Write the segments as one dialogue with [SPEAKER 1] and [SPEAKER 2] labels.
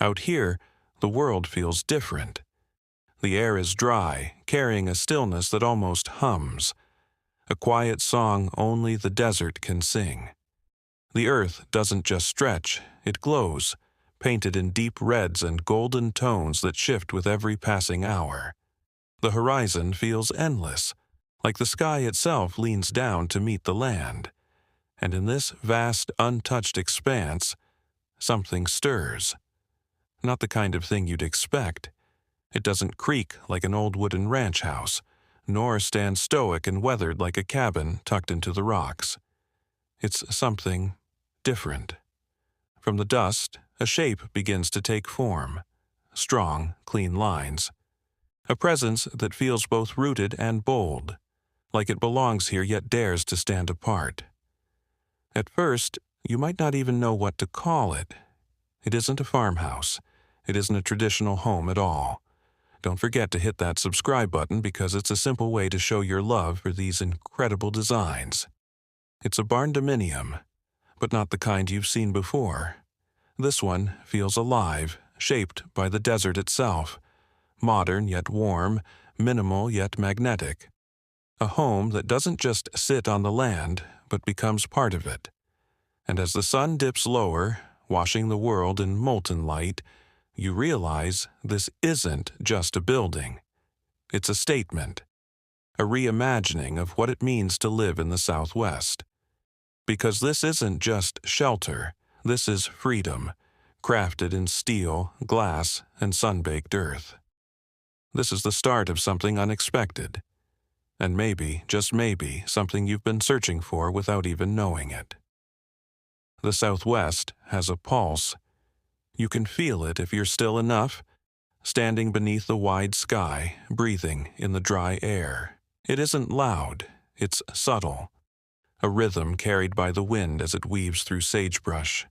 [SPEAKER 1] Out here, the world feels different. The air is dry, carrying a stillness that almost hums, a quiet song only the desert can sing. The earth doesn't just stretch, it glows, painted in deep reds and golden tones that shift with every passing hour. The horizon feels endless, like the sky itself leans down to meet the land. And in this vast, untouched expanse, something stirs. Not the kind of thing you'd expect. It doesn't creak like an old wooden ranch house, nor stand stoic and weathered like a cabin tucked into the rocks. It's something different. From the dust, a shape begins to take form. Strong, clean lines. A presence that feels both rooted and bold, like it belongs here yet dares to stand apart. At first, you might not even know what to call it. It isn't a farmhouse. It isn't a traditional home at all. Don't forget to hit that subscribe button because it's a simple way to show your love for these incredible designs. It's a barndominium, but not the kind you've seen before. This one feels alive, shaped by the desert itself. Modern yet warm, minimal yet magnetic. A home that doesn't just sit on the land, but becomes part of it. And as the sun dips lower, washing the world in molten light, you realize this isn't just a building. It's a statement, a reimagining of what it means to live in the Southwest. Because this isn't just shelter, this is freedom, crafted in steel, glass, and sun-baked earth. This is the start of something unexpected, and maybe, just maybe, something you've been searching for without even knowing it. The Southwest has a pulse. You can feel it if you're still enough, standing beneath the wide sky, breathing in the dry air. It isn't loud, it's subtle. A rhythm carried by the wind as it weaves through sagebrush,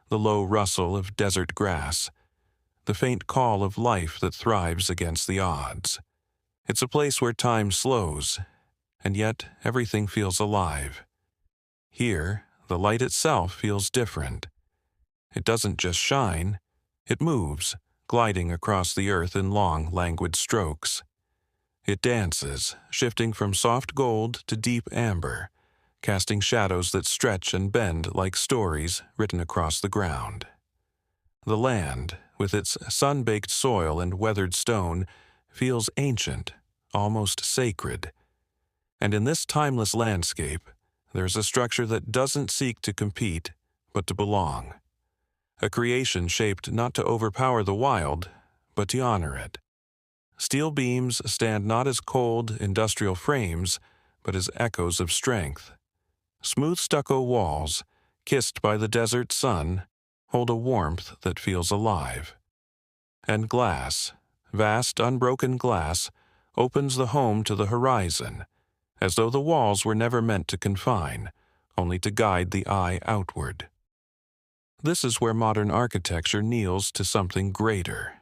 [SPEAKER 1] the low rustle of desert grass, the faint call of life that thrives against the odds. It's a place where time slows, and yet everything feels alive. Here, the light itself feels different. It doesn't just shine, it moves, gliding across the earth in long, languid strokes. It dances, shifting from soft gold to deep amber, casting shadows that stretch and bend like stories written across the ground. The land, with its sun-baked soil and weathered stone, feels ancient, almost sacred. And in this timeless landscape, there's a structure that doesn't seek to compete, but to belong. A creation shaped not to overpower the wild, but to honor it. Steel beams stand not as cold, industrial frames, but as echoes of strength. Smooth stucco walls, kissed by the desert sun, hold a warmth that feels alive. And glass, vast unbroken glass, opens the home to the horizon, as though the walls were never meant to confine, only to guide the eye outward. This is where modern architecture kneels to something greater.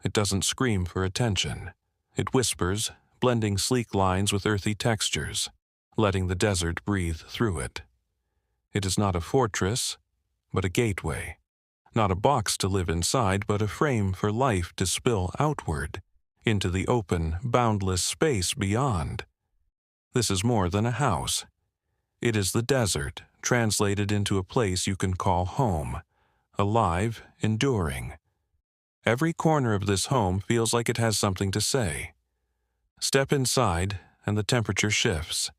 [SPEAKER 1] It doesn't scream for attention. It whispers, blending sleek lines with earthy textures, letting the desert breathe through it. It is not a fortress, but a gateway. Not a box to live inside, but a frame for life to spill outward, into the open, boundless space beyond. This is more than a house. It is the desert, translated into a place you can call home, alive, enduring. Every corner of this home feels like it has something to say. Step inside, and the temperature shifts.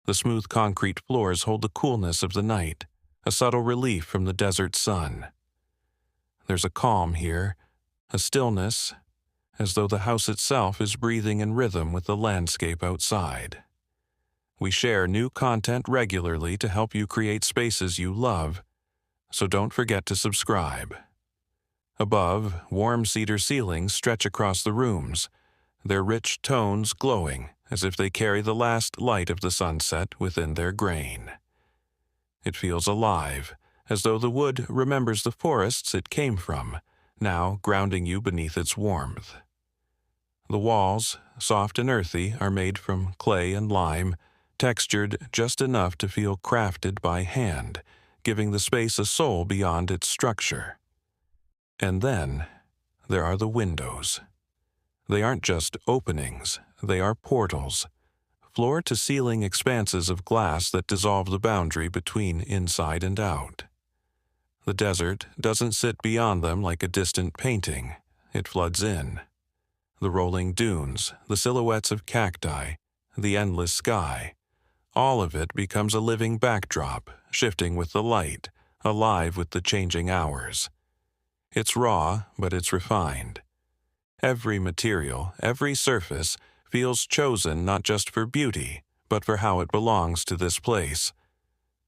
[SPEAKER 1] The smooth concrete floors hold the coolness of the night, a subtle relief from the desert sun. There's a calm here, a stillness, as though the house itself is breathing in rhythm with the landscape outside. We share new content regularly to help you create spaces you love, so don't forget to subscribe. Above, warm cedar ceilings stretch across the rooms, their rich tones glowing as if they carry the last light of the sunset within their grain. It feels alive, as though the wood remembers the forests it came from, now grounding you beneath its warmth. The walls, soft and earthy, are made from clay and lime, textured just enough to feel crafted by hand, giving the space a soul beyond its structure. And then there are the windows. They aren't just openings, they are portals, floor-to-ceiling expanses of glass that dissolve the boundary between inside and out. The desert doesn't sit beyond them like a distant painting. It floods in. The rolling dunes, the silhouettes of cacti, the endless sky, all of it becomes a living backdrop, shifting with the light, alive with the changing hours. It's raw, but it's refined. Every material, every surface, feels chosen not just for beauty, but for how it belongs to this place.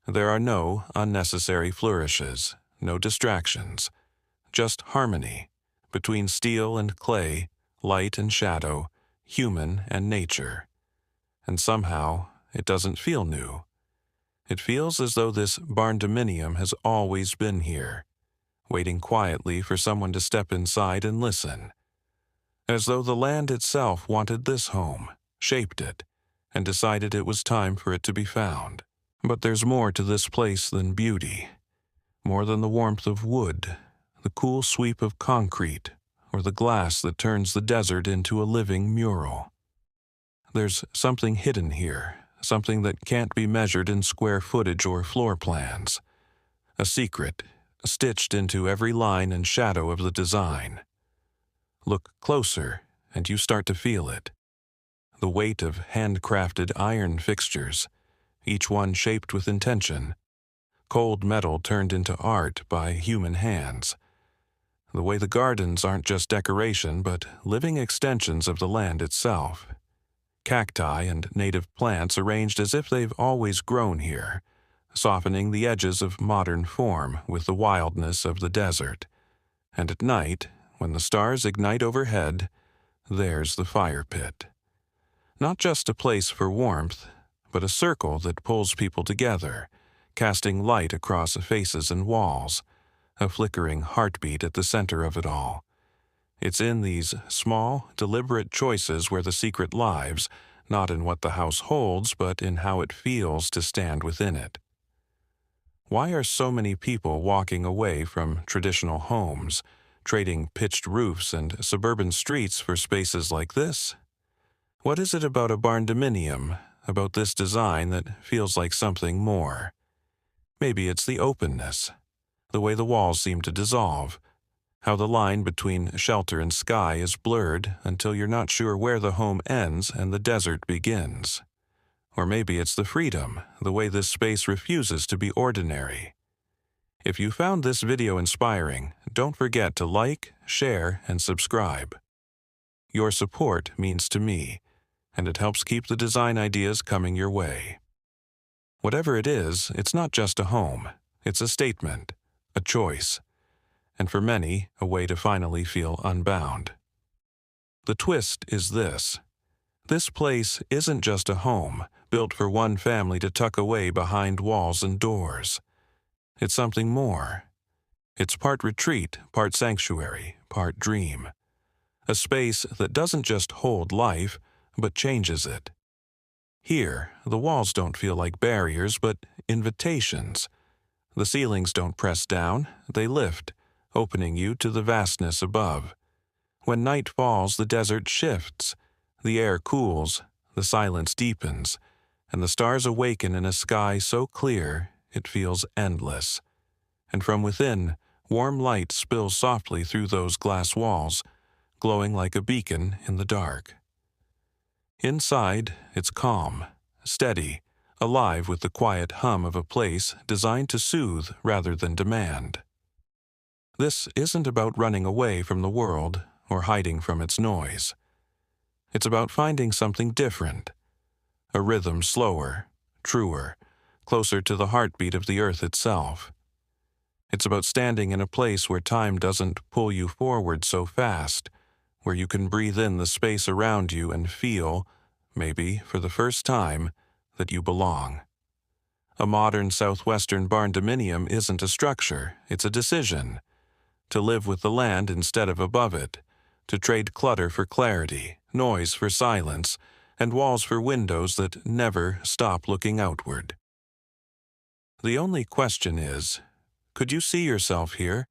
[SPEAKER 1] There are no unnecessary flourishes, no distractions, just harmony between steel and clay, light and shadow, human and nature. And somehow, it doesn't feel new. It feels as though this barndominium has always been here, waiting quietly for someone to step inside and listen. As though the land itself wanted this home, shaped it, and decided it was time for it to be found. But there's more to this place than beauty, more than the warmth of wood, the cool sweep of concrete, or the glass that turns the desert into a living mural. There's something hidden here, something that can't be measured in square footage or floor plans. A secret, stitched into every line and shadow of the design. Look closer, and you start to feel it. The weight of handcrafted iron fixtures, each one shaped with intention. Cold metal turned into art by human hands. The way the gardens aren't just decoration, but living extensions of the land itself. Cacti and native plants arranged as if they've always grown here, softening the edges of modern form with the wildness of the desert. And at night, when the stars ignite overhead, there's the fire pit. Not just a place for warmth, but a circle that pulls people together, casting light across faces and walls, a flickering heartbeat at the center of it all. It's in these small, deliberate choices where the secret lies, not in what the house holds, but in how it feels to stand within it. Why are so many people walking away from traditional homes, trading pitched roofs and suburban streets for spaces like this? What is it about a barndominium, about this design, that feels like something more? Maybe it's the openness, the way the walls seem to dissolve, how the line between shelter and sky is blurred until you're not sure where the home ends and the desert begins. Or maybe it's the freedom, the way this space refuses to be ordinary. If you found this video inspiring, don't forget to like, share, and subscribe. Your support means to me, and it helps keep the design ideas coming your way. Whatever it is, it's not just a home. It's a statement, a choice, and for many, a way to finally feel unbound. The twist is this. This place isn't just a home, built for one family to tuck away behind walls and doors. It's something more. It's part retreat, part sanctuary, part dream. A space that doesn't just hold life, but changes it. Here, the walls don't feel like barriers, but invitations. The ceilings don't press down, they lift, opening you to the vastness above. When night falls, the desert shifts. The air cools, the silence deepens, and the stars awaken in a sky so clear it feels endless. And from within, warm light spills softly through those glass walls, glowing like a beacon in the dark. Inside, it's calm, steady, alive with the quiet hum of a place designed to soothe rather than demand. This isn't about running away from the world or hiding from its noise. It's about finding something different, a rhythm slower, truer, closer to the heartbeat of the earth itself. It's about standing in a place where time doesn't pull you forward so fast, where you can breathe in the space around you and feel, maybe for the first time, that you belong. A modern Southwestern barndominium isn't a structure, it's a decision. To live with the land instead of above it, to trade clutter for clarity, noise for silence, and walls for windows that never stop looking outward. The only question is, could you see yourself here?